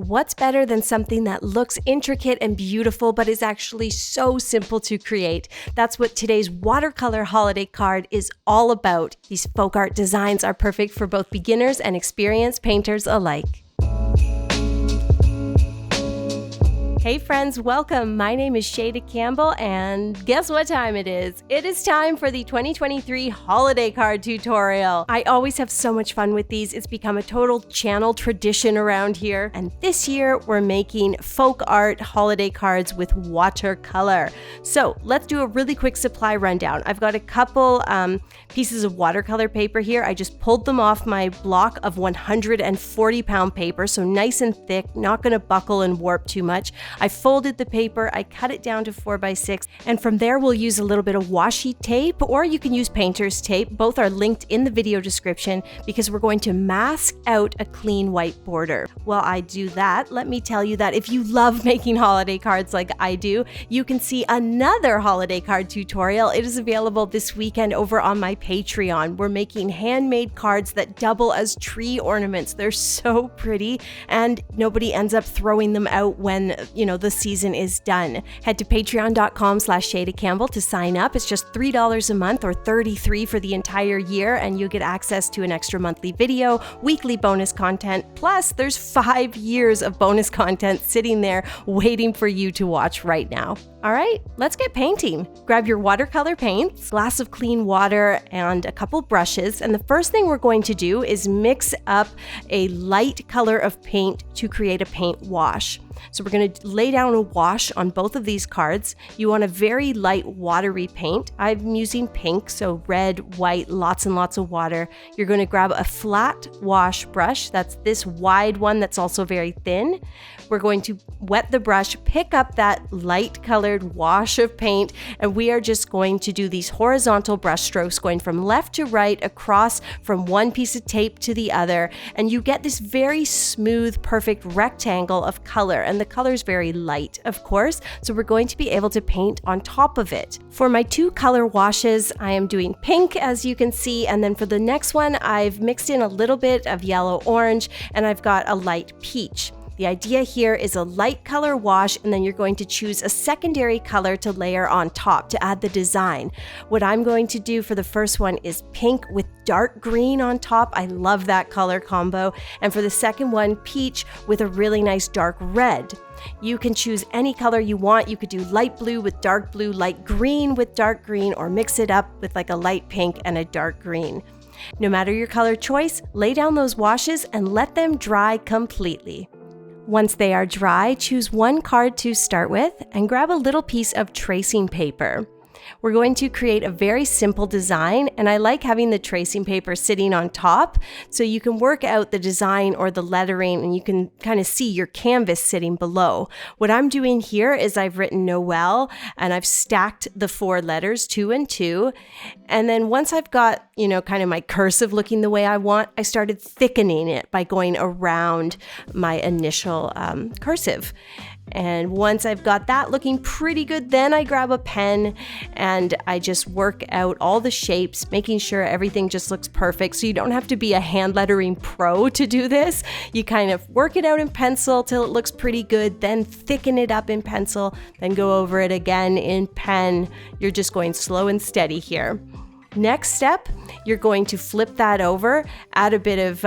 What's better than something that looks intricate and beautiful but is actually so simple to create? That's what today's watercolor holiday card is all about. These folk art designs are perfect for both beginners and experienced painters alike. Hey friends, welcome. My name is Shayda Campbell, and guess what time it is? It is time for the 2023 holiday card tutorial. I always have so much fun with these. It's become a total channel tradition around here. And this year we're making folk art holiday cards with watercolor. So let's do a really quick supply rundown. I've got a couple pieces of watercolor paper here. I just pulled them off my block of 140 pound paper, so nice and thick, not gonna buckle and warp too much. I folded the paper, I cut it down to 4x6, and from there we'll use a little bit of washi tape, or you can use painter's tape. Both are linked in the video description because we're going to mask out a clean white border. While I do that, let me tell you that if you love making holiday cards like I do, you can see another holiday card tutorial. It is available this weekend over on my Patreon. We're making handmade cards that double as tree ornaments. They're so pretty, and nobody ends up throwing them out when the season is done. Head to patreon.com/Shayda Campbell to sign up. It's just $3 a month or $33 for the entire year, and you'll get access to an extra monthly video, weekly bonus content, plus there's 5 years of bonus content sitting there waiting for you to watch right now. All right, let's get painting. Grab your watercolor paints, glass of clean water, and a couple brushes. And the first thing we're going to do is mix up a light color of paint to create a paint wash. So we're going to lay down a wash on both of these cards. You want a very light watery paint. I'm using pink, so red, white, lots and lots of water. You're going to grab a flat wash brush. That's this wide one that's also very thin. We're going to wet the brush, pick up that light colored wash of paint, and we are just going to do these horizontal brush strokes going from left to right across from one piece of tape to the other, and you get this very smooth, perfect rectangle of color. And the color is very light, of course, so we're going to be able to paint on top of it. For my 2 color washes, I am doing pink, as you can see, and then for the next one, I've mixed in a little bit of yellow orange, and I've got a light peach. The idea here is a light color wash, and then you're going to choose a secondary color to layer on top to add the design. What I'm going to do for the first one is pink with dark green on top. I love that color combo. And for the second one, peach with a really nice dark red. You can choose any color you want. You could do light blue with dark blue, light green with dark green, or mix it up with like a light pink and a dark green. No matter your color choice, lay down those washes and let them dry completely. Once they are dry, choose one card to start with and grab a little piece of tracing paper. We're going to create a very simple design, and I like having the tracing paper sitting on top so you can work out the design or the lettering, and you can kind of see your canvas sitting below. What I'm doing here is I've written Noel, and I've stacked the 4 letters 2 and 2. And then once I've got, kind of my cursive looking the way I want, I started thickening it by going around my initial cursive. And once I've got that looking pretty good, then I grab a pen and I just work out all the shapes, making sure everything just looks perfect. So you don't have to be a hand lettering pro to do this. You kind of work it out in pencil till it looks pretty good, then thicken it up in pencil, then go over it again in pen. You're just going slow and steady here. Next step, you're going to flip that over, add a bit of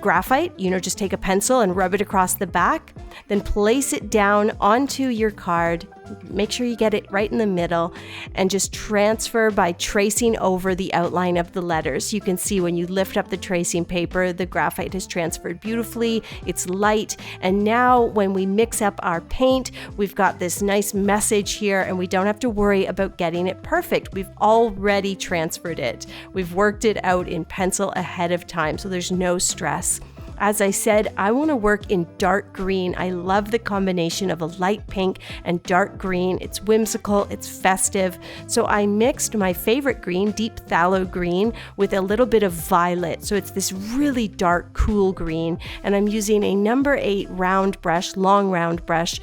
graphite, just take a pencil and rub it across the back, then place it down onto your card. Make sure you get it right in the middle and just transfer by tracing over the outline of the letters. You can see when you lift up the tracing paper, the graphite has transferred beautifully. It's light. And now when we mix up our paint, we've got this nice message here, and we don't have to worry about getting it perfect. We've already transferred it. We've worked it out in pencil ahead of time, so there's no stress. As I said, I want to work in dark green. I love the combination of a light pink and dark green. It's whimsical, it's festive. So I mixed my favorite green, deep phthalo green, with a little bit of violet. So it's this really dark, cool green. And I'm using a number 8 round brush, long round brush,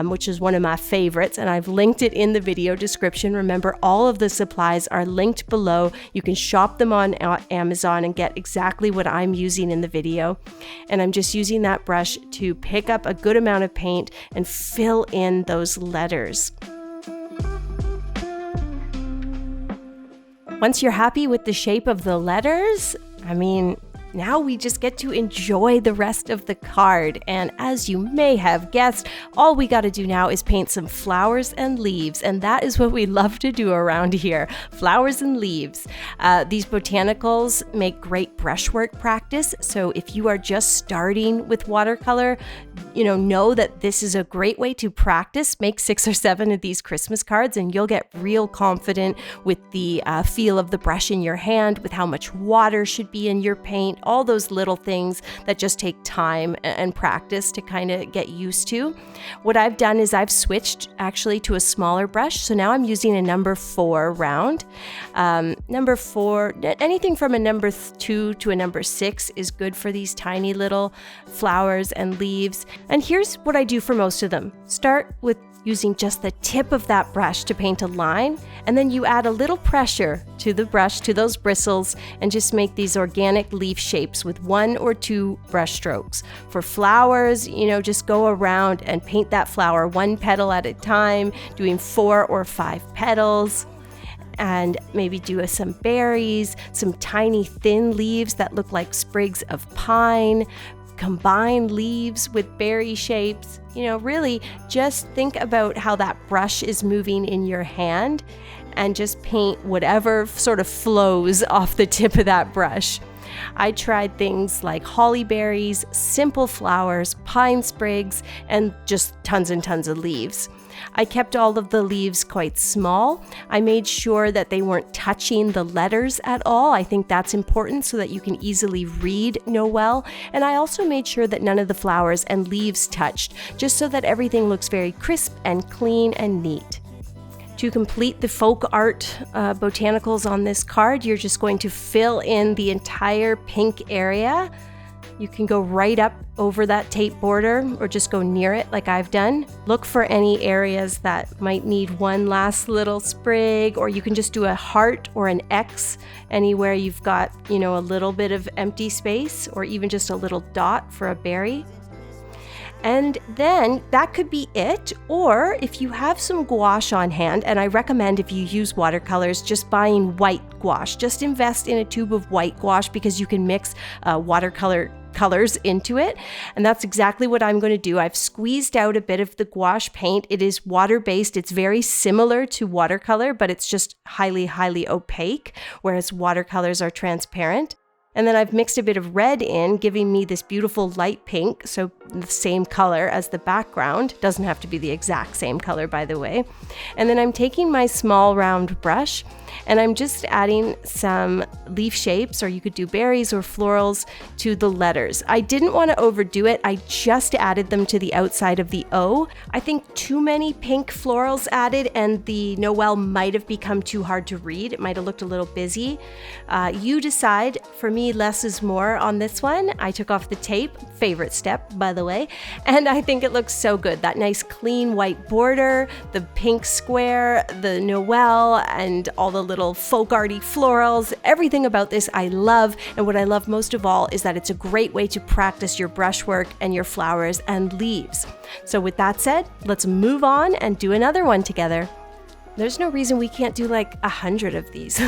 which is one of my favorites. And I've linked it in the video description. Remember, all of the supplies are linked below. You can shop them on Amazon and get exactly what I'm using in the video. And I'm just using that brush to pick up a good amount of paint and fill in those letters. Once you're happy with the shape of the letters, now we just get to enjoy the rest of the card. And as you may have guessed, all we got to do now is paint some flowers and leaves. And that is what we love to do around here, flowers and leaves. These botanicals make great brushwork practice. So if you are just starting with watercolor, know that this is a great way to practice. Make 6 or 7 of these Christmas cards and you'll get real confident with the feel of the brush in your hand, with how much water should be in your paint, all those little things that just take time and practice to kind of get used to. What I've done is I've switched actually to a smaller brush. So now I'm using a number 4 round. Number 4, anything from a number 2 to a number 6 is good for these tiny little flowers and leaves. And here's what I do for most of them. Start with using just the tip of that brush to paint a line, and then you add a little pressure to the brush, to those bristles, and just make these organic leaf shapes with 1 or 2 brush strokes. For flowers, just go around and paint that flower 1 petal at a time, doing 4 or 5 petals. And maybe do some berries, some tiny thin leaves that look like sprigs of pine, combine leaves with berry shapes. Really just think about how that brush is moving in your hand and just paint whatever sort of flows off the tip of that brush. I tried things like holly berries, simple flowers, pine sprigs, and just tons and tons of leaves. I kept all of the leaves quite small. I made sure that they weren't touching the letters at all. I think that's important so that you can easily read Noel. And I also made sure that none of the flowers and leaves touched, just so that everything looks very crisp and clean and neat. To complete the folk art botanicals on this card, you're just going to fill in the entire pink area. You can go right up over that tape border or just go near it like I've done. Look for any areas that might need one last little sprig, or you can just do a heart or an X anywhere you've got, a little bit of empty space, or even just a little dot for a berry. And then that could be it. Or if you have some gouache on hand, and I recommend if you use watercolors, just buying white gouache. Just invest in a tube of white gouache because you can mix watercolor colors into it. And that's exactly what I'm going to do. I've squeezed out a bit of the gouache paint. It is water-based. It's very similar to watercolor, but it's just highly, highly opaque, whereas watercolors are transparent. And then I've mixed a bit of red in, giving me this beautiful light pink, so the same color as the background. Doesn't have to be the exact same color, by the way. And then I'm taking my small round brush and I'm just adding some leaf shapes, or you could do berries or florals, to the letters. I didn't want to overdo it. I just added them to the outside of the O. I think too many pink florals added and the Noel might have become too hard to read. It might have looked a little busy. You decide. For me, less is more on this one. I took off the tape, favorite step, by the way, and I think it looks so good. That nice clean white border, the pink square, the Noel, and all the little folk arty florals. Everything about this I love, and what I love most of all is that it's a great way to practice your brushwork and your flowers and leaves. So with that said, let's move on and do another one together. There's no reason we can't do like 100 of these.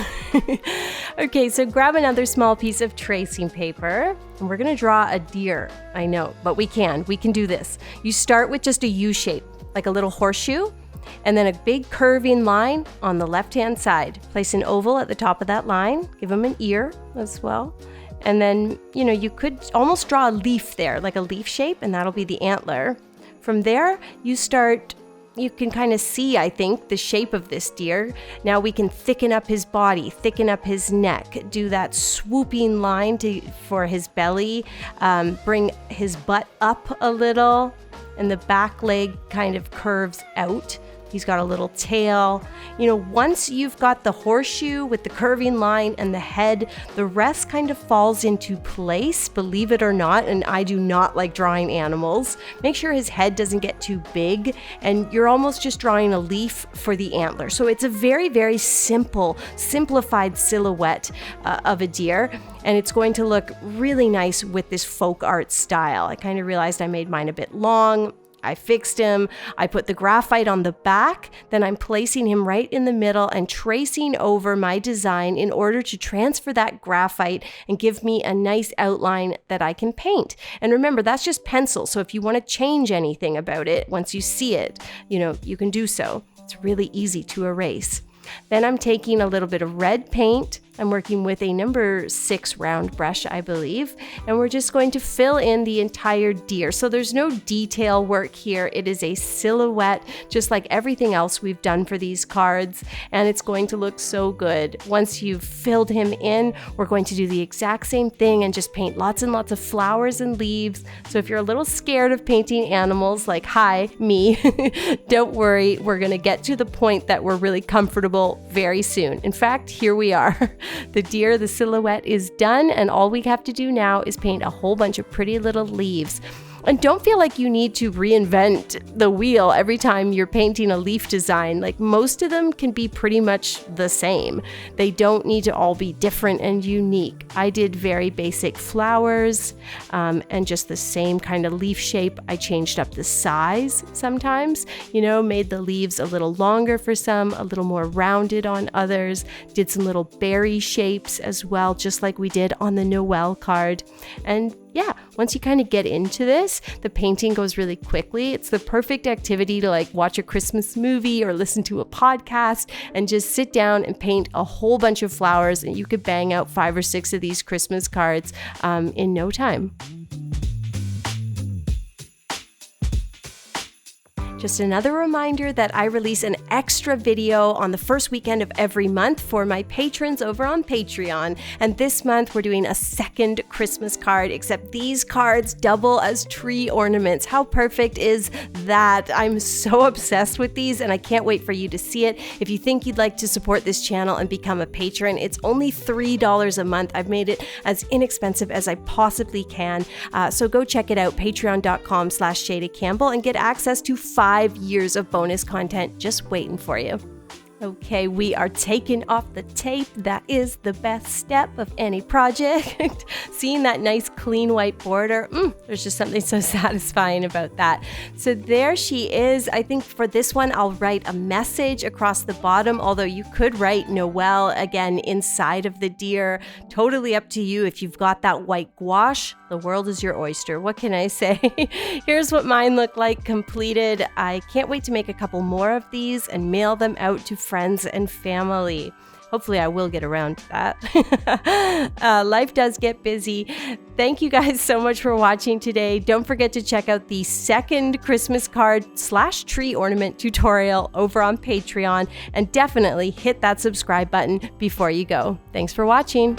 Okay, so grab another small piece of tracing paper and we're gonna draw a deer. I know, but we can do this. You start with just a U shape, like a little horseshoe, and then a big curving line on the left-hand side. Place an oval at the top of that line, give them an ear as well. And then, you could almost draw a leaf there, like a leaf shape, and that'll be the antler. From there, you can kind of see, I think, the shape of this deer. Now we can thicken up his body, thicken up his neck, do that swooping line for his belly, bring his butt up a little, and the back leg kind of curves out. He's got a little tail. You know, once you've got the horseshoe with the curving line and the head, the rest kind of falls into place, believe it or not. And I do not like drawing animals. Make sure his head doesn't get too big, and you're almost just drawing a leaf for the antler. So it's a very, very simplified silhouette of a deer, and it's going to look really nice with this folk art style. I kind of realized I made mine a bit long. I fixed him, I put the graphite on the back, then I'm placing him right in the middle and tracing over my design in order to transfer that graphite and give me a nice outline that I can paint. And remember, that's just pencil, so if you want to change anything about it, once you see it, you know, you can do so. It's really easy to erase. Then I'm taking a little bit of red paint. I'm working with a number 6 round brush, I believe, and we're just going to fill in the entire deer. So there's no detail work here. It is a silhouette, just like everything else we've done for these cards, and it's going to look so good. Once you've filled him in, we're going to do the exact same thing and just paint lots and lots of flowers and leaves. So if you're a little scared of painting animals, like, hi, me, don't worry. We're going to get to the point that we're really comfortable very soon. In fact, here we are. The deer, the silhouette is done, and all we have to do now is paint a whole bunch of pretty little leaves. And don't feel like you need to reinvent the wheel every time you're painting a leaf design. Like, most of them can be pretty much the same. They don't need to all be different and unique. I did very basic flowers and just the same kind of leaf shape. I changed up the size sometimes, you know, made the leaves a little longer for some, a little more rounded on others, did some little berry shapes as well, just like we did on the Noel card. And yeah, once you kind of get into this, the painting goes really quickly. It's the perfect activity to like watch a Christmas movie or listen to a podcast and just sit down and paint a whole bunch of flowers, and you could bang out 5 or 6 of these Christmas cards in no time. Just another reminder that I release an extra video on the first weekend of every month for my patrons over on Patreon. And this month we're doing a second Christmas card, except these cards double as tree ornaments. How perfect is that? I'm so obsessed with these, and I can't wait for you to see it. If you think you'd like to support this channel and become a patron, it's only $3 a month. I've made it as inexpensive as I possibly can. So go check it out, patreon.com/Shayda Campbell, and get access to 5 years of bonus content just waiting for you. Okay, we are taking off the tape. That is the best step of any project. Seeing that nice clean white border, there's just something so satisfying about that. So there she is. I think for this one, I'll write a message across the bottom, although you could write Noel again inside of the deer. Totally up to you. If you've got that white gouache, the world is your oyster. What can I say? Here's what mine look like completed. I can't wait to make a couple more of these and mail them out to friends and family. Hopefully I will get around to that. Life does get busy. Thank you guys so much for watching today. Don't forget to check out the second Christmas card / tree ornament tutorial over on Patreon, and definitely hit that subscribe button before you go. Thanks for watching.